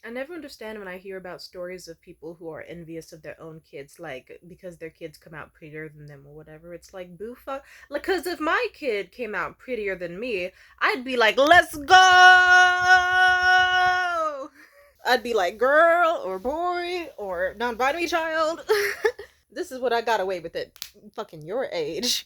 I never understand when I hear about stories of people who are envious of their own kids, like because their kids come out prettier than them or whatever. It's like boo fuck. Like, cause if my kid came out prettier than me, I'd be like, let's go. I'd be like, girl or boy or non-binary child. This is what I got away with it. Fucking your age.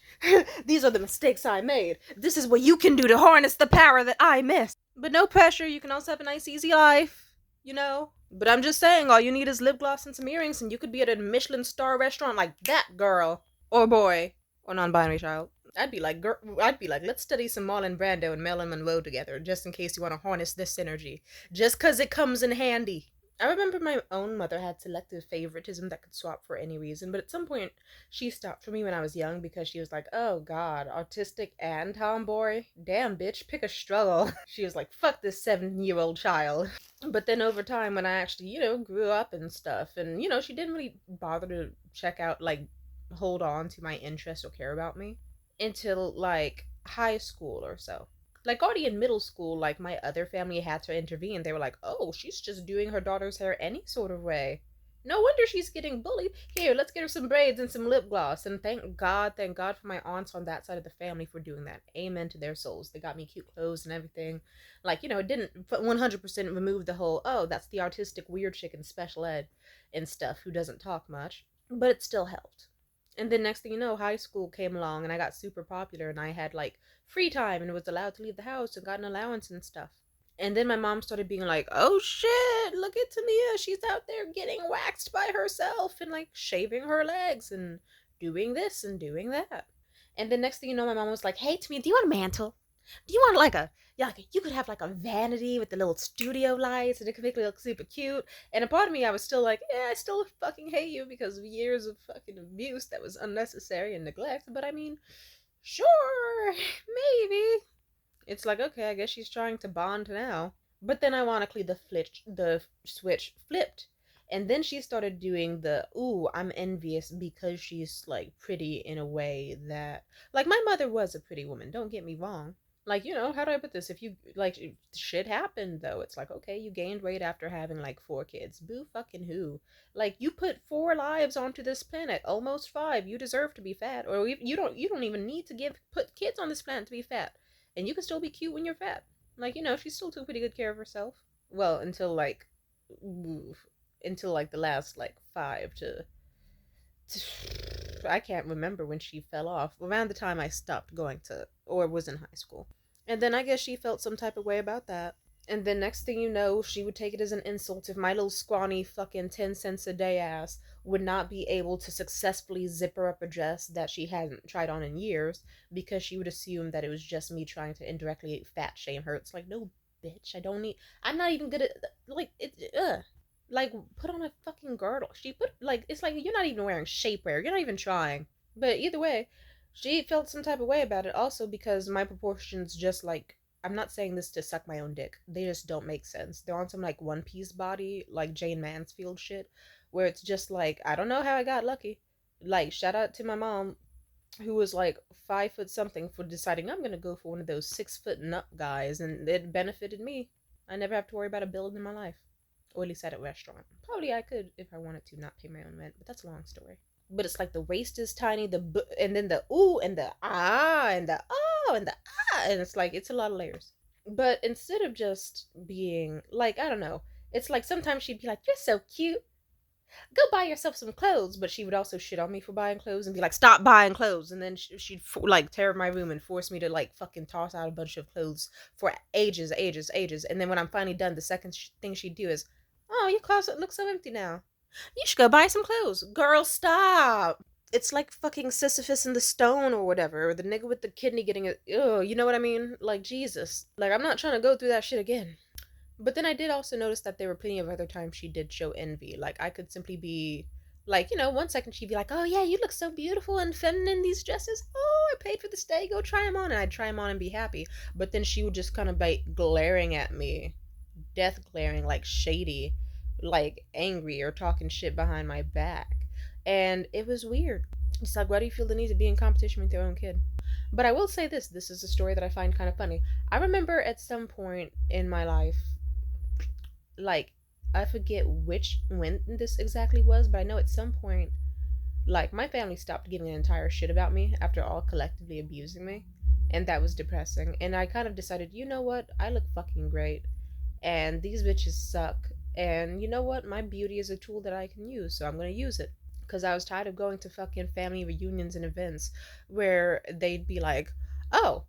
These are the mistakes I made. This is what you can do to harness the power that I missed. But no pressure. You can also have a nice, easy life. You know? But I'm just saying, all you need is lip gloss and some earrings, and you could be at a Michelin star restaurant like that, girl. Or boy. Or non binary child. I'd be like, let's study some Marlon Brando and Marilyn Monroe together, just in case you want to harness this energy. Just cause it comes in handy. I remember my own mother had selective favoritism that could swap for any reason, but at some point she stopped for me when I was young because she was like, oh god, autistic and tomboy? Damn, bitch, pick a struggle. She was like, fuck this 7-year-old child. But then over time, when I actually, grew up and stuff, and, she didn't really bother to check out, like, hold on to my interest or care about me until, like, high school or so. Like already in middle school, like my other family had to intervene. They were like, "Oh, she's just doing her daughter's hair any sort of way. No wonder she's getting bullied. Here, let's get her some braids and some lip gloss." And thank God for my aunts on that side of the family for doing that. Amen to their souls. They got me cute clothes and everything. Like, it didn't 100% remove the whole, oh, that's the artistic weird chick in special ed and stuff who doesn't talk much, but it still helped. And then next thing you know, high school came along and I got super popular and I had like free time and was allowed to leave the house and got an allowance and stuff. And then my mom started being like, oh shit, look at Tamia. She's out there getting waxed by herself and like shaving her legs and doing this and doing that. And then next thing you know, my mom was like, hey Tamia, do you want a mantle? Do you want like a, yeah, like you could have like a vanity with the little studio lights and it could make it look super cute. And a part of me, I was still like, yeah, I still fucking hate you because of years of fucking abuse that was unnecessary and neglect. But I mean, sure, maybe. It's like, okay, I guess she's trying to bond now. But then ironically, the switch flipped. And then she started doing the, ooh, I'm envious because she's like pretty in a way that, like, my mother was a pretty woman, don't get me wrong. Like, how do I put this? If you, like, shit happened though. It's like, okay, you gained weight after having like 4 kids. Boo fucking who? Like, you put 4 lives onto this planet, almost 5. You deserve to be fat. Or you don't even need to put kids on this planet to be fat and you can still be cute when you're fat. Like, she still took pretty good care of herself. Well, until like the last like 5 to I can't remember when she fell off. Around the time I stopped going to or was in high school. And then I guess she felt some type of way about that. And then next thing you know, she would take it as an insult if my little scrawny fucking 10 cents a day ass would not be able to successfully zipper up a dress that she hadn't tried on in years because she would assume that it was just me trying to indirectly fat shame her. It's like, no, bitch, I'm not even good at, like, like, put on a fucking girdle. It's like, you're not even wearing shapewear. You're not even trying. But either way, she felt some type of way about it also because my proportions just like, I'm not saying this to suck my own dick. They just don't make sense. They're on some like One Piece body, like Jane Mansfield shit, where it's just like, I don't know how I got lucky. Like, shout out to my mom, who was like 5 foot something, for deciding I'm gonna go for one of those 6 foot nut guys, and it benefited me. I never have to worry about a bill in my life, or at least at a restaurant. Probably I could if I wanted to not pay my own rent, but that's a long story. But it's like the waist is tiny, and then the ooh and the ah and the oh and the ah, and it's like it's a lot of layers. But instead of just being like, I don't know, it's like sometimes she'd be like, "You're so cute. Go buy yourself some clothes," but she would also shit on me for buying clothes and be like, "Stop buying clothes," and then she'd like tear up my room and force me to like fucking toss out a bunch of clothes for ages, ages, ages. And then when I'm finally done, the second thing she'd do is, "Oh, your closet looks so empty now. You should go buy some clothes." Girl, stop. It's like fucking Sisyphus and the stone or whatever, or the nigga with the kidney getting it. Ugh, you know what I mean? Like, Jesus. Like, I'm not trying to go through that shit again. But then I did also notice that there were plenty of other times she did show envy. Like, I could simply be, like, 1 second she'd be like, "Oh, yeah, you look so beautiful and feminine in these dresses. Oh, I paid for this day. Go try them on." And I'd try them on and be happy. But then she would just kind of be glaring at me, death glaring, like shady, like angry or talking shit behind my back. And it was weird. It's like, why do you feel the need to be in competition with your own kid? But I will say this is a story that I find kind of funny. I remember at some point in my life, like, I forget when this exactly was, but I know at some point, like, my family stopped giving an entire shit about me after all collectively abusing me. And that was depressing. And I kind of decided, you know what? I look fucking great. And these bitches suck. And you know what? My beauty is a tool that I can use, so I'm gonna use it. Because I was tired of going to fucking family reunions and events where they'd be like, oh,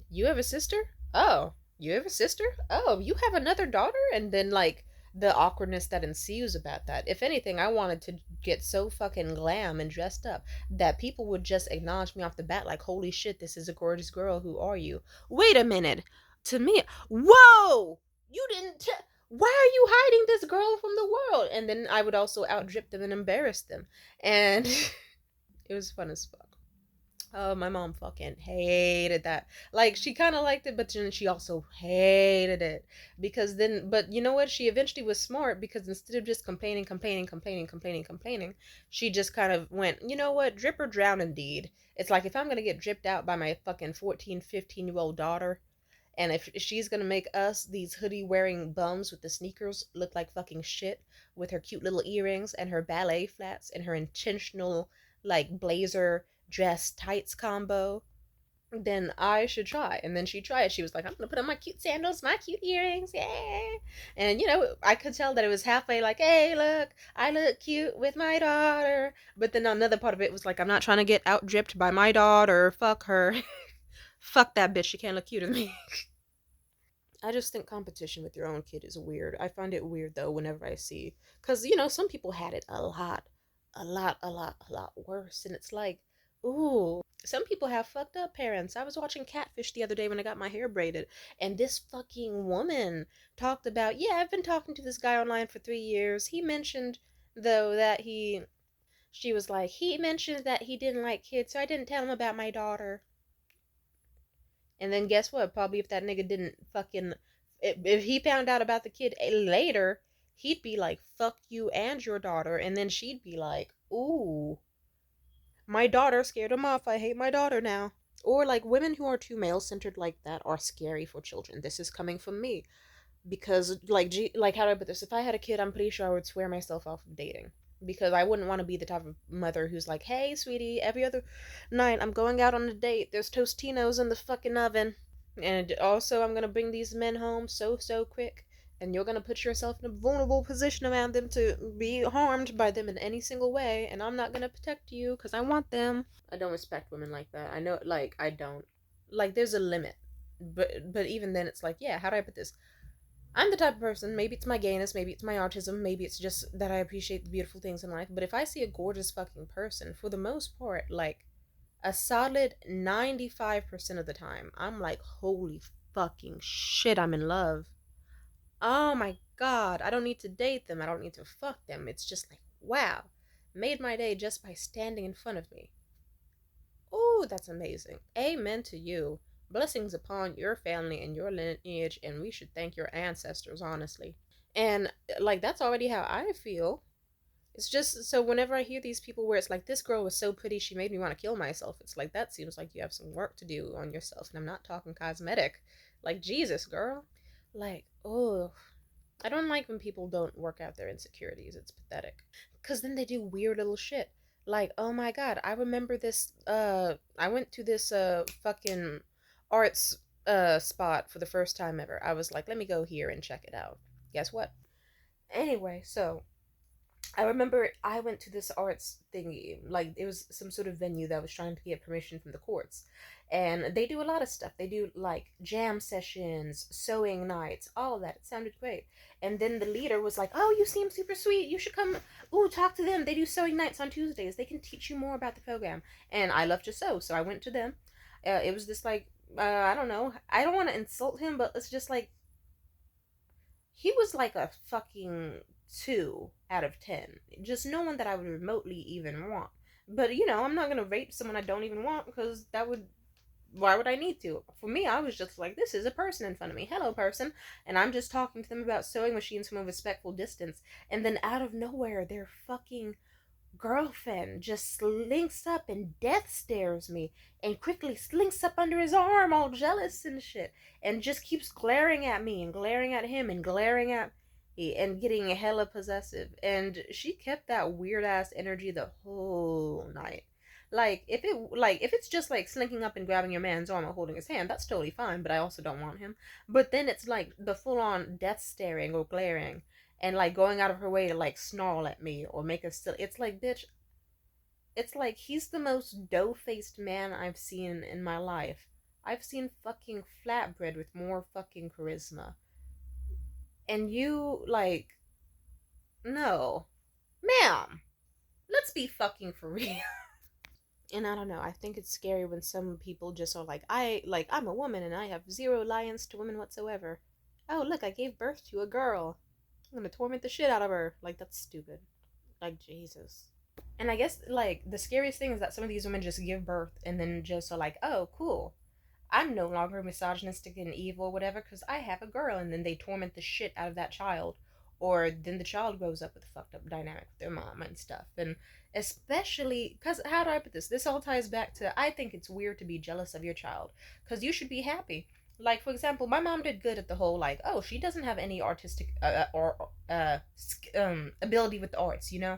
you have a sister? Oh, you have a sister? Oh, you have another daughter? And then, like, the awkwardness that ensues about that. If anything, I wanted to get so fucking glam and dressed up that people would just acknowledge me off the bat, like, holy shit, this is a gorgeous girl. Who are you? Wait a minute. To me, whoa! You didn't. Why are you hiding this girl from the world? And then I would also outdrip them and embarrass them. And it was fun as fuck. Oh, my mom fucking hated that. Like, she kind of liked it, but then she also hated it. Because then, but you know what? She eventually was smart because instead of just complaining, she just kind of went, you know what? Drip or drown indeed. It's like if I'm going to get dripped out by my fucking 14, 15-year-old daughter, and if she's going to make us, these hoodie wearing bums with the sneakers, look like fucking shit with her cute little earrings and her ballet flats and her intentional, like, blazer dress tights combo, then I should try. And then she tried. She was like, I'm gonna put on my cute sandals, my cute earrings, yeah. And you know, I could tell that it was halfway like, hey, look, I look cute with my daughter. But then another part of it was like, I'm not trying to get out dripped by my daughter. Fuck her. Fuck that bitch. She can't look cute as me. I just think competition with your own kid is weird. I find it weird though whenever I see, because you know, some people had it a lot worse, and it's like, ooh, some people have fucked up parents. I was watching Catfish the other day when I got my hair braided, and this fucking woman talked about, yeah, I've been talking to this guy online for 3 years. He mentioned though that she was like, he mentioned that he didn't like kids, so I didn't tell him about my daughter. And then guess what? Probably if that nigga didn't fucking, if he found out about the kid later, he'd be like, fuck you and your daughter. And then she'd be like, ooh, my daughter scared him off. I hate my daughter now. Or like women who are too male centered like that are scary for children. This is coming from me. Because like like how do I put this? If I had a kid, I'm pretty sure I would swear myself off of dating. Because I wouldn't want to be the type of mother who's like, hey, sweetie, every other night I'm going out on a date. There's Tostinos in the fucking oven. And also, I'm gonna bring these men home so quick. And you're gonna put yourself in a vulnerable position around them to be harmed by them in any single way. And I'm not gonna protect you because I want them. I don't respect women like that. I know, like, I don't. Like, there's a limit. But even then, it's like, yeah, how do I put this? I'm the type of person, maybe it's my gayness, maybe it's my autism, maybe it's just that I appreciate the beautiful things in life, but if I see a gorgeous fucking person, for the most part, like, a solid 95% of the time, I'm like, holy fucking shit, I'm in love. Oh my god, I don't need to date them, I don't need to fuck them. It's just like, wow, made my day just by standing in front of me. Oh, that's amazing. Amen to you. Blessings upon your family and your lineage, and we should thank your ancestors, honestly. And, like, that's already how I feel. It's just so whenever I hear these people where it's like, this girl was so pretty, she made me want to kill myself, it's like, that seems like you have some work to do on yourself. And I'm not talking cosmetic. Like, Jesus, girl. Like, oh, I don't like when people don't work out their insecurities. It's pathetic. Because then they do weird little shit. Like, oh my god, I remember this, I went to this, fucking arts, spot for the first time ever. I was like, let me go here and check it out. Guess what? Anyway, so, I remember I went to this arts thingy, like it was some sort of venue that was trying to get permission from the courts. And they do a lot of stuff. They do like jam sessions, sewing nights, all of that. It sounded great. And then the leader was like, oh, you seem super sweet. You should come, ooh, talk to them. They do sewing nights on Tuesdays. They can teach you more about the program. And I love to sew, so I went to them. It was this like, I don't know. I don't want to insult him, but it's just like, he was like a fucking 2 out of 10. Just no one that I would remotely even want. But you know, I'm not gonna rate someone I don't even want because that would. Why would I need to? For me, I was just like, this is a person in front of me. Hello, person. And I'm just talking to them about sewing machines from a respectful distance. And then out of nowhere, they're fucking girlfriend just slinks up and death stares me and quickly slinks up under his arm all jealous and shit and just keeps glaring at me and glaring at him and glaring at me and getting hella possessive. And she kept that weird ass energy the whole night. If it's just like slinking up and grabbing your man's arm or holding his hand, that's totally fine, but I also don't want him. But then it's like the full on death staring or glaring and like going out of her way to like snarl at me or make us still. It's like, bitch, it's like he's the most dough-faced man I've seen in my life. I've seen fucking flatbread with more fucking charisma. And you like, no. Ma'am, let's be fucking for real. And I don't know, I think it's scary when some people just are I'm a woman and I have zero alliance to women whatsoever. Oh look, I gave birth to a girl. I'm gonna torment the shit out of her. Like, that's stupid. Like, Jesus. And I guess like the scariest thing is that some of these women just give birth and then just are like, oh, cool. I'm no longer misogynistic and evil, or whatever, because I have a girl, and then they torment the shit out of that child. Or then the child grows up with a fucked up dynamic with their mom and stuff. And especially, because how do I put this? This all ties back to I think it's weird to be jealous of your child, because you should be happy. Like, for example, my mom did good at the whole, like, oh, she doesn't have any artistic ability with the arts, you know?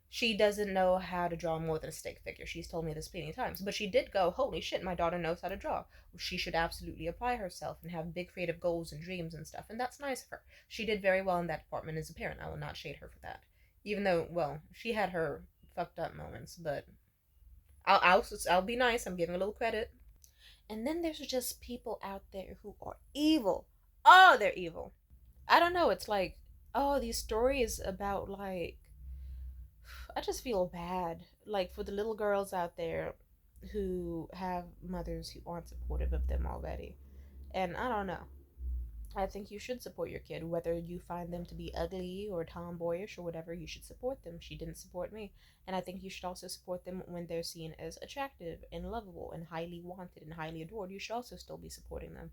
She doesn't know how to draw more than a stick figure. She's told me this plenty of times. But she did go, holy shit, my daughter knows how to draw. She should absolutely apply herself and have big creative goals and dreams and stuff. And that's nice of her. She did very well in that department as a parent. I will not shade her for that. Even though, well, she had her fucked up moments. But I'll be nice. I'm giving a little credit. And then there's just people out there who are evil. Oh, they're evil. I don't know. It's like, oh, these stories about like I just feel bad, like for the little girls out there who have mothers who aren't supportive of them already. And I don't know. I think you should support your kid, whether you find them to be ugly or tomboyish or whatever. You should support them. She didn't support me, and I think you should also support them when they're seen as attractive and lovable and highly wanted and highly adored. You should also still be supporting them.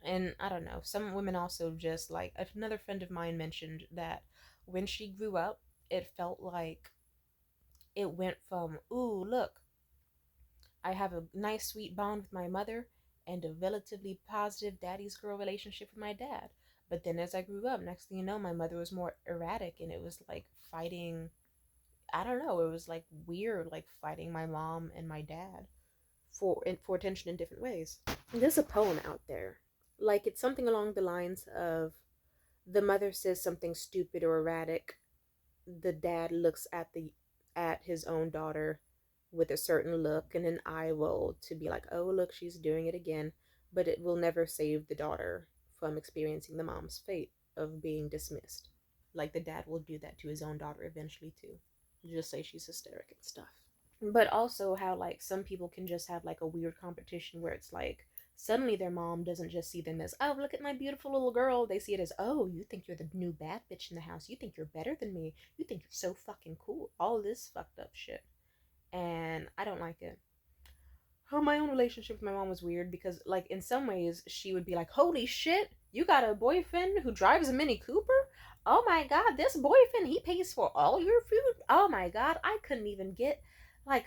And I don't know. Some women also just like another friend of mine mentioned that when she grew up, it felt like it went from, ooh, look, I have a nice sweet bond with my mother and a relatively positive daddy's girl relationship with my dad. But then as I grew up, next thing you know, my mother was more erratic and it was like fighting, I don't know, it was like weird, like fighting my mom and my dad for attention in different ways. There's a poem out there. Like, it's something along the lines of the mother says something stupid or erratic, the dad looks at his own daughter with a certain look and an eye roll to be like, oh, look, she's doing it again. But it will never save the daughter from experiencing the mom's fate of being dismissed. Like, the dad will do that to his own daughter eventually, too. Just say she's hysteric and stuff. But also how, like, some people can just have, like, a weird competition where it's like, suddenly their mom doesn't just see them as, oh, look at my beautiful little girl. They see it as, oh, you think you're the new bad bitch in the house. You think you're better than me. You think you're so fucking cool. All this fucked up shit. And I don't like it. Oh, my own relationship with my mom was weird because, like, in some ways, she would be like, holy shit, you got a boyfriend who drives a Mini Cooper? Oh my god, this boyfriend, he pays for all your food? Oh my god, I couldn't even get like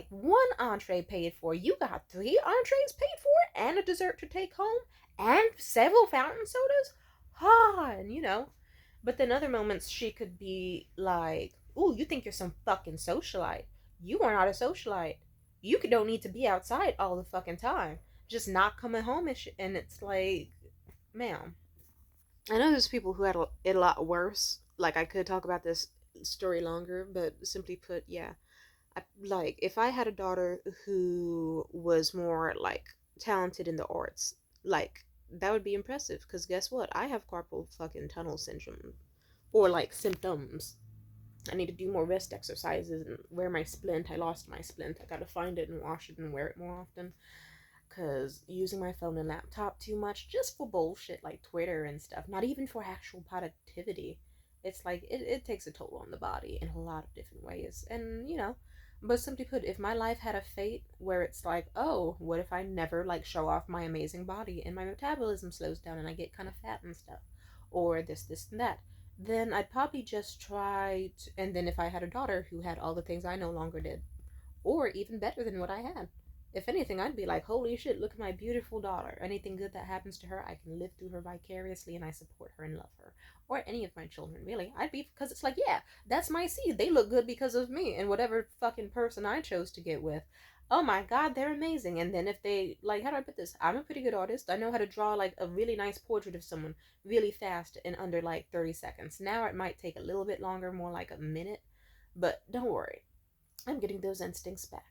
one entree paid for. You got three entrees paid for and a dessert to take home and several fountain sodas? Ah, and you know. But then other moments she could be like, ooh, you think you're some fucking socialite. You are not a socialite. You don't need to be outside all the fucking time. Just not coming home and shit. And it's like, ma'am. I know there's people who had it a lot worse. Like, I could talk about this story longer, but simply put, yeah. Like, if I had a daughter who was more, like, talented in the arts, like, that would be impressive. Because guess what? I have carpal fucking tunnel syndrome. Or, like, symptoms. I need to do more rest exercises and wear my splint. I lost my splint. I gotta find it and wash it and wear it more often. Because using my phone and laptop too much just for bullshit like Twitter and stuff, not even for actual productivity. It's like, it takes a toll on the body in a lot of different ways. And, you know, but simply put, if my life had a fate where it's like, oh, what if I never, like, show off my amazing body and my metabolism slows down and I get kind of fat and stuff? Or this, and that. then I'd probably just try to, and then if I had a daughter who had all the things I no longer did, or even better than what I had. If anything, I'd be like, holy shit, look at my beautiful daughter. Anything good that happens to her, I can live through her vicariously and I support her and love her. Or any of my children, really. I'd be, because it's like, yeah, that's my seed. They look good because of me. And whatever fucking person I chose to get with, oh my god, they're amazing. And then if they, like, how do I put this? I'm a pretty good artist. I know how to draw, like, a really nice portrait of someone really fast in under, like, 30 seconds. Now it might take a little bit longer, more like a minute. But don't worry, I'm getting those instincts back.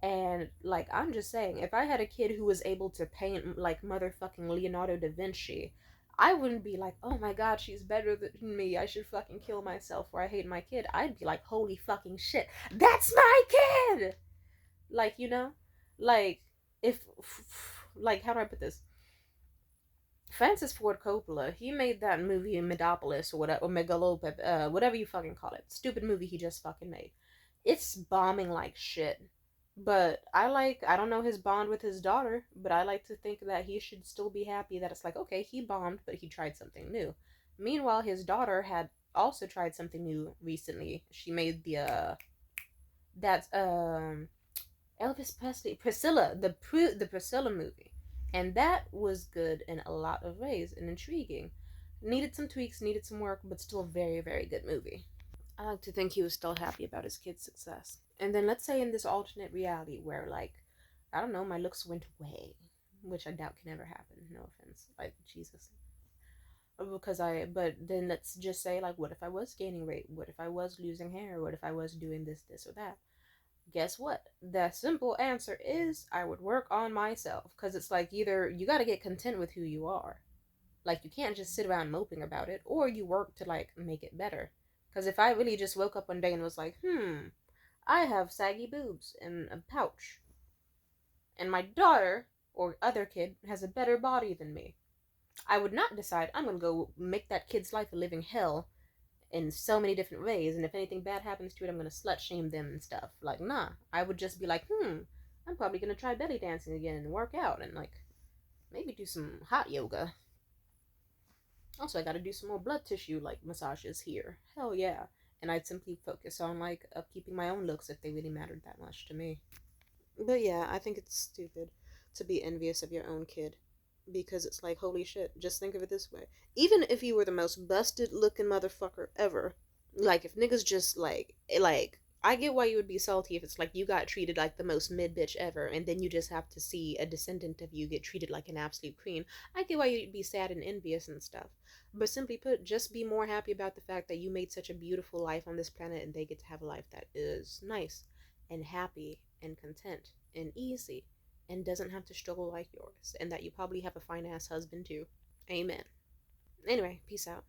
And like I'm just saying, if I had a kid who was able to paint like motherfucking Leonardo da Vinci, I wouldn't be like, oh my god, she's better than me. I should fucking kill myself or I hate my kid. I'd be like, holy fucking shit, that's my kid. Like like if like how do I put this? Francis Ford Coppola, he made that movie in Medopolis or whatever, or whatever you fucking call it. Stupid movie he just fucking made. It's bombing like shit. But I don't know his bond with his daughter, but I like to think that he should still be happy that it's like, okay, he bombed, but he tried something new. Meanwhile, his daughter had also tried something new recently. She made that Elvis Presley, Priscilla, the Priscilla movie, and that was good in a lot of ways and intriguing. Needed some tweaks, needed some work, but still a very very good movie. I like to think he was still happy about his kid's success. And then let's say in this alternate reality where like I don't know, my looks went away, which I doubt can ever happen. No offense, like Jesus. But then let's just say like, what if I was gaining weight? What if I was losing hair? What if I was doing this, or that? Guess what? The simple answer is I would work on myself. Because it's like either you got to get content with who you are. Like you can't just sit around moping about it, or you work to like make it better. Because if I really just woke up one day and was like, I have saggy boobs and a pouch, and my daughter or other kid has a better body than me, I would not decide I'm gonna go make that kid's life a living hell in so many different ways, and if anything bad happens to it, I'm gonna slut shame them and stuff. Like, nah. I would just be like, I'm probably gonna try belly dancing again and work out and like maybe do some hot yoga. Also, I gotta do some more blood tissue like massages here. Hell yeah. And I'd simply focus on like upkeeping my own looks if they really mattered that much to me. But yeah, I think it's stupid to be envious of your own kid because it's like, holy shit, just think of it this way. Even if you were the most busted looking motherfucker ever, like if niggas just I get why you would be salty if it's like you got treated like the most mid bitch ever and then you just have to see a descendant of you get treated like an absolute queen. I get why you'd be sad and envious and stuff. But simply put, just be more happy about the fact that you made such a beautiful life on this planet and they get to have a life that is nice and happy and content and easy and doesn't have to struggle like yours, and that you probably have a fine ass husband too. Amen. Anyway, peace out.